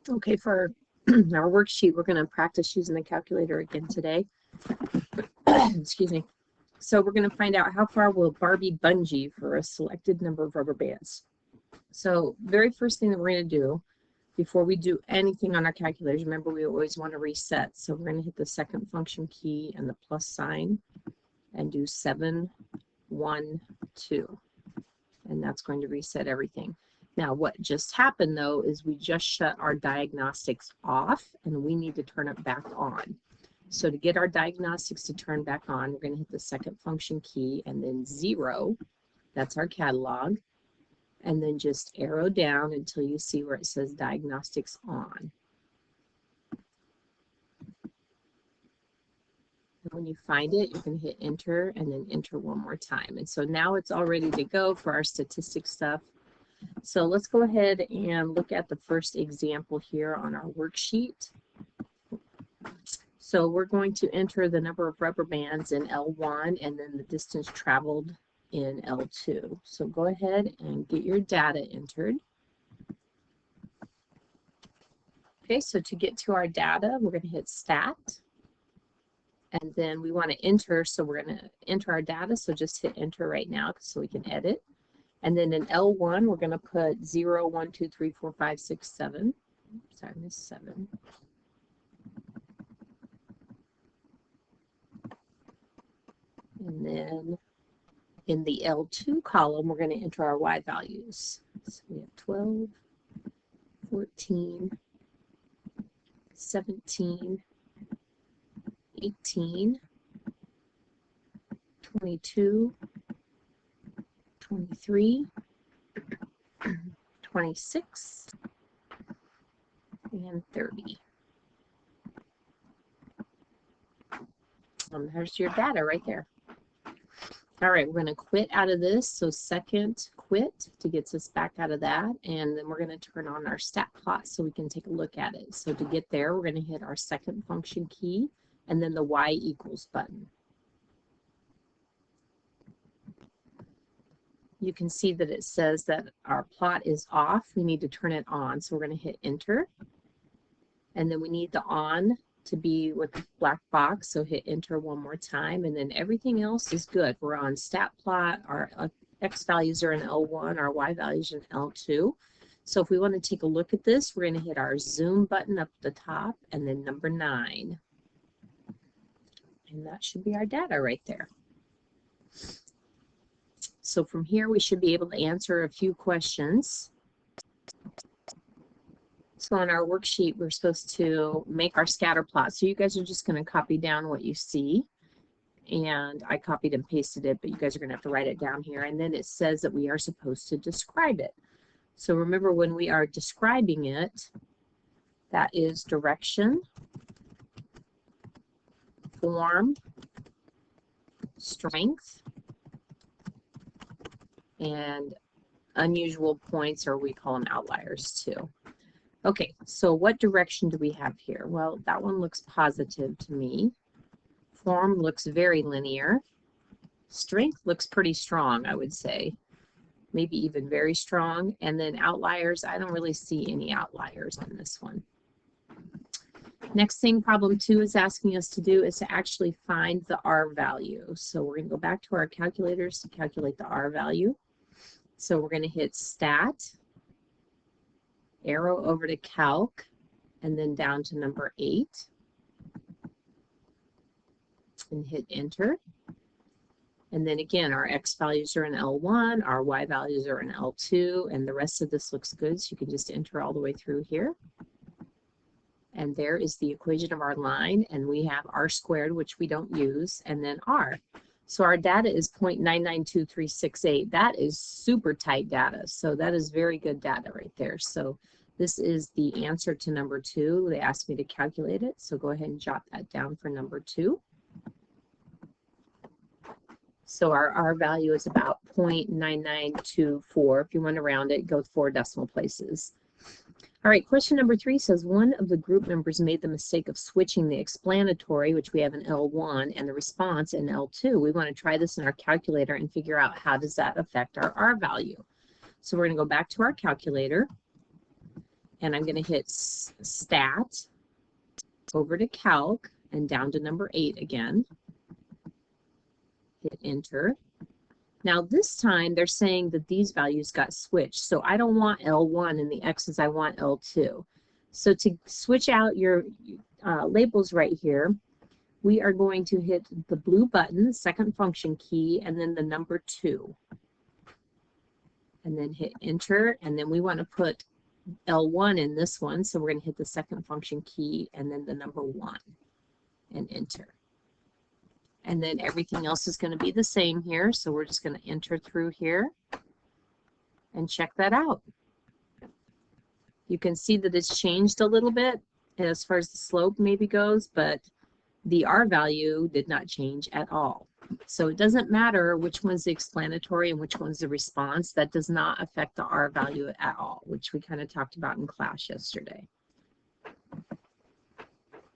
Okay, for our worksheet, we're going to practice using the calculator again today. Excuse me. So we're going to find out how far will Barbie bungee for a selected number of rubber bands. So very first thing that we're going to do before we do anything on our calculators, remember we always want to reset. So we're going to hit the second function key and the plus sign and do 7, 1, 2. And that's going to reset everything. Now what just happened though is we just shut our diagnostics off and we need to turn it back on. So to get our diagnostics to turn back on, we're going to hit the second function key and then 0. That's our catalog. And then just arrow down until you see where it says diagnostics on. And when you find it, you can hit enter and then enter one more time. And so now it's all ready to go for our statistics stuff. So let's go ahead and look at the first example here on our worksheet. So we're going to enter the number of rubber bands in L1 and then the distance traveled in L2. So go ahead and get your data entered. Okay, so to get to our data, we're going to hit stat. And then we want to enter, so we're going to enter our data. So just hit enter right now so we can edit. And then in L1, we're going to put 0, 1, 2, 3, 4, 5, 6, 7. Sorry, I missed 7. And then in the L2 column, we're going to enter our Y values. So we have 12, 14, 17, 18, 22, 23, 26, and 30. There's your data right there. All right, we're going to quit out of this. So second quit to get us back out of that. And then we're going to turn on our stat plot so we can take a look at it. So to get there, we're going to hit our second function key and then the Y equals button. You can see that it says that our plot is off. We need to turn it on. So we're going to hit enter. And then we need the on to be with the black box. So hit enter one more time. And then everything else is good. We're on stat plot. Our X values are in L1. Our Y values are in L2. So if we want to take a look at this, we're going to hit our zoom button up at the top and then number 9. And that should be our data right there. So from here, we should be able to answer a few questions. So on our worksheet, we're supposed to make our scatter plot. So you guys are just going to copy down what you see. And I copied and pasted it, but you guys are going to have to write it down here. And then it says that we are supposed to describe it. So remember, when we are describing it, that is direction, form, strength, and unusual points, or we call them outliers too. Okay, so what direction do we have here? Well, that one looks positive to me. Form looks very linear. Strength looks pretty strong, I would say. Maybe even very strong. And then outliers, I don't really see any outliers on this one. Next thing problem 2 is asking us to do is to actually find the R value. So we're going to go back to our calculators to calculate the R value. So we're going to hit stat, arrow over to calc, and then down to number 8. And hit enter. And then again, our X values are in L1, our Y values are in L2, and the rest of this looks good. So you can just enter all the way through here. And there is the equation of our line, and we have R squared, which we don't use, and then R. So our data is 0.992368. That is super tight data. So that is very good data right there. So this is the answer to number 2. They asked me to calculate it. So go ahead and jot that down for number 2. So our R value is about 0.9924. If you want to round it, go 4 decimal places. All right, question number 3 says one of the group members made the mistake of switching the explanatory, which we have in L1, and the response in L2. We want to try this in our calculator and figure out how does that affect our R value. So we're going to go back to our calculator, and I'm going to hit Stat, over to Calc, and down to number 8 again. Hit Enter. Now this time they're saying that these values got switched. So I don't want L1 in the X's, I want L2. So to switch out your labels right here, we are going to hit the blue button, second function key, and then the number 2. And then hit Enter, and then we want to put L1 in this one, so we're going to hit the second function key and then the number 1 and Enter. And then everything else is going to be the same here, so we're just going to enter through here and check that out. You can see that it's changed a little bit as far as the slope maybe goes, but the R value did not change at all. So it doesn't matter which one's the explanatory and which one's the response. That does not affect the R value at all, which we kind of talked about in class yesterday.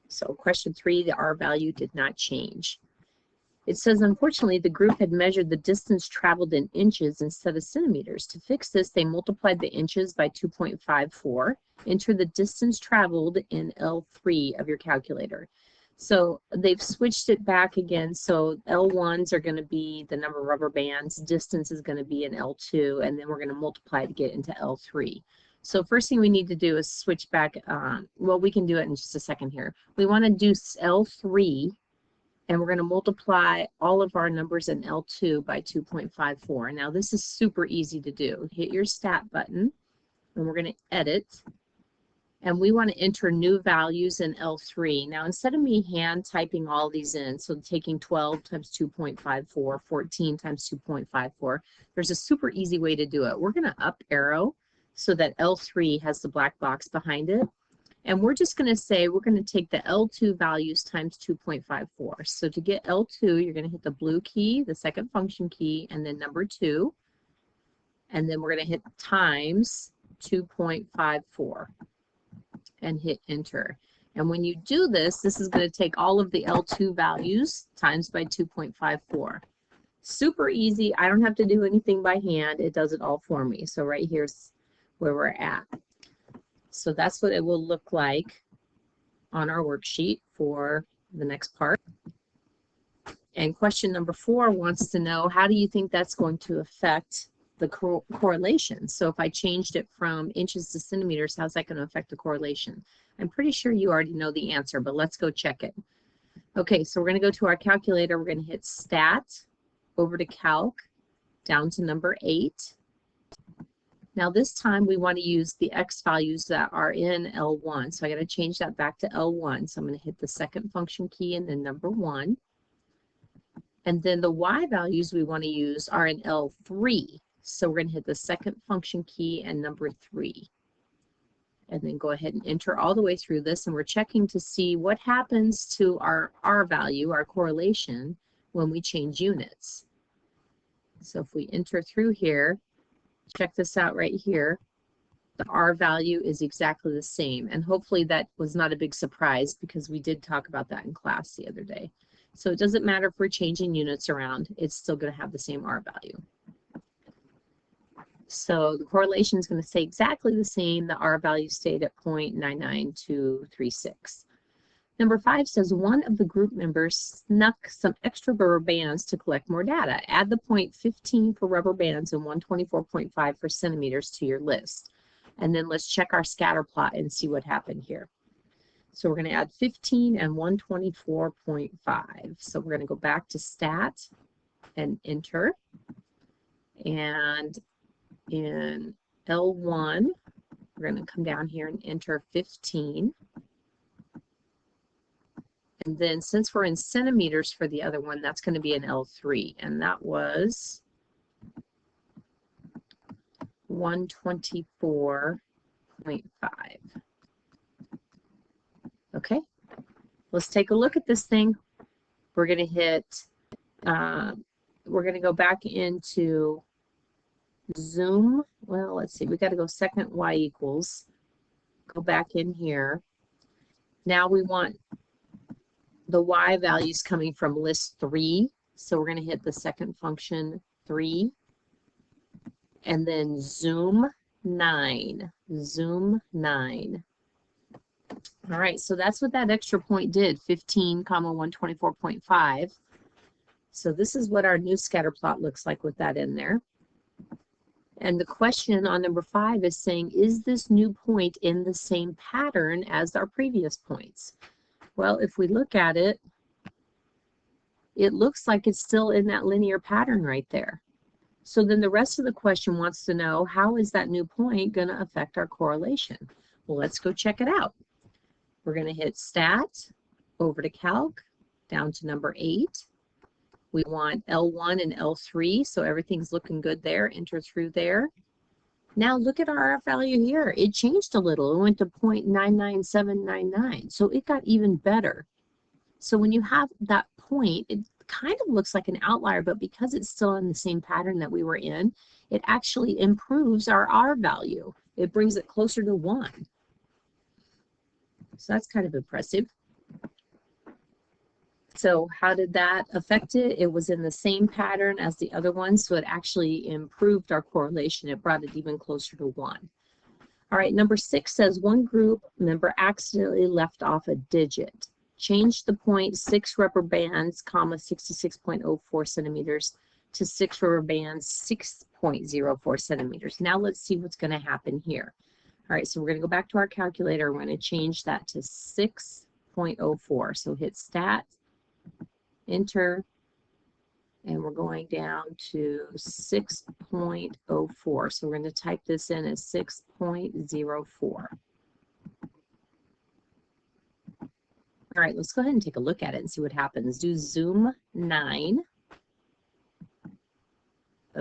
So question 3, the R value did not change. It says, unfortunately, the group had measured the distance traveled in inches instead of centimeters. To fix this, they multiplied the inches by 2.54. Enter the distance traveled in L3 of your calculator. So they've switched it back again. So L1s are going to be the number of rubber bands. Distance is going to be in L2, and then we're going to multiply to get into L3. So first thing we need to do is switch back. Well, we can do it in just a second here. We want to do L3. And we're going to multiply all of our numbers in L2 by 2.54. Now this is super easy to do. Hit your Stat button, and we're going to edit. And we want to enter new values in L3. Now instead of me hand typing all these in, so taking 12 times 2.54, 14 times 2.54, there's a super easy way to do it. We're going to up arrow so that L3 has the black box behind it. And we're just going to say we're going to take the L2 values times 2.54. So to get L2, you're going to hit the blue key, the second function key, and then number 2. And then we're going to hit times 2.54 and hit Enter. And when you do this, this is going to take all of the L2 values times by 2.54. Super easy. I don't have to do anything by hand. It does it all for me. So right here's where we're at. So that's what it will look like on our worksheet for the next part. And question number 4 wants to know, how do you think that's going to affect the correlation? So if I changed it from inches to centimeters, how's that going to affect the correlation? I'm pretty sure you already know the answer, but let's go check it. Okay, so we're going to go to our calculator. We're going to hit Stat, over to Calc, down to number 8. Now this time we want to use the X values that are in L1. So I got to change that back to L1. So I'm going to hit the second function key and then number 1. And then the Y values we want to use are in L3. So we're going to hit the second function key and number 3. And then go ahead and enter all the way through this. And we're checking to see what happens to our R value, our correlation, when we change units. So if we enter through here, check this out right here. The R value is exactly the same. And hopefully that was not a big surprise because we did talk about that in class the other day. So it doesn't matter if we're changing units around, it's still going to have the same R value. So the correlation is going to stay exactly the same. The R value stayed at 0.99236. Number 5 says one of the group members snuck some extra rubber bands to collect more data. Add the 0.15 for rubber bands and 124.5 for centimeters to your list. And then let's check our scatter plot and see what happened here. So we're going to add 15 and 124.5. So we're going to go back to Stat and Enter. And in L1, we're going to come down here and enter 15. And then since we're in centimeters for the other one, that's going to be an L3. And that was 124.5. Okay, let's take a look at this thing. We're going to hit, we're going to go back into Zoom. Well, let's see, we got to go second Y equals. Go back in here. Now we want the Y values coming from list 3. So we're going to hit the second function 3 and then zoom 9. Zoom 9. All right, so that's what that extra point did, 15, 124.5. So this is what our new scatter plot looks like with that in there. And the question on number 5 is saying, is this new point in the same pattern as our previous points? Well, if we look at it, it looks like it's still in that linear pattern right there. So then the rest of the question wants to know, how is that new point going to affect our correlation? Well, let's go check it out. We're going to hit Stat, over to Calc, down to number 8. We want L1 and L3, so everything's looking good there. Enter through there. Now look at our R value here. It changed a little. It went to 0.99799, so it got even better. So when you have that point, it kind of looks like an outlier, but because it's still in the same pattern that we were in, it actually improves our R value. It brings it closer to 1. So that's kind of impressive. So how did that affect it? It was in the same pattern as the other ones, so it actually improved our correlation. It brought it even closer to 1. All right, number 6 says one group member accidentally left off a digit. Change the point 6 rubber bands, 66.04 centimeters to 6 rubber bands, 6.04 centimeters. Now let's see what's going to happen here. All right, so we're going to go back to our calculator. We're going to change that to 6.04. So hit Stat, Enter, and we're going down to 6.04. So we're going to type this in as 6.04. All right, let's go ahead and take a look at it and see what happens. Do Zoom 9.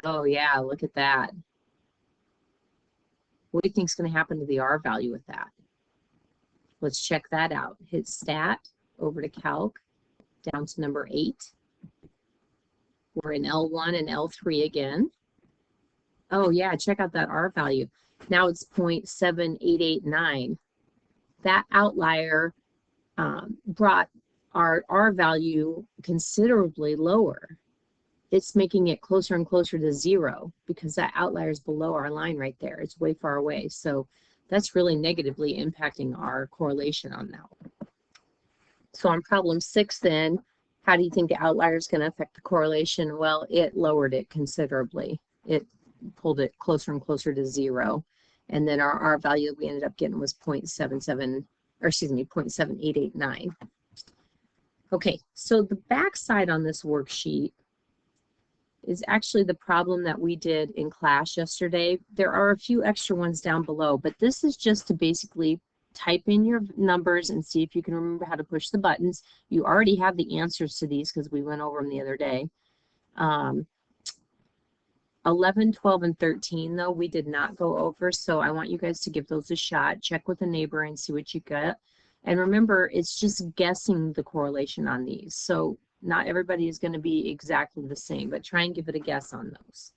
Oh yeah, look at that. What do you think is going to happen to the R value with that? Let's check that out. Hit Stat, over to Calc, down to number 8. We're in L1 and L3 again. Oh yeah, check out that R value. Now it's 0.7889. That outlier brought our R value considerably lower. It's making it closer and closer to 0 because that outlier is below our line right there. It's way far away. So that's really negatively impacting our correlation on that one. So on problem 6 then, how do you think the outlier is going to affect the correlation? Well, it lowered it considerably. It pulled it closer and closer to 0. And then our R value we ended up getting was 0.7889. Okay, so the back side on this worksheet is actually the problem that we did in class yesterday. There are a few extra ones down below, but this is just to basically type in your numbers and see if you can remember how to push the buttons. You already have the answers to these because we went over them the other day. 11, 12, and 13, though, we did not go over, so I want you guys to give those a shot. Check with a neighbor and see what you get. And remember, it's just guessing the correlation on these. So not everybody is going to be exactly the same, but try and give it a guess on those.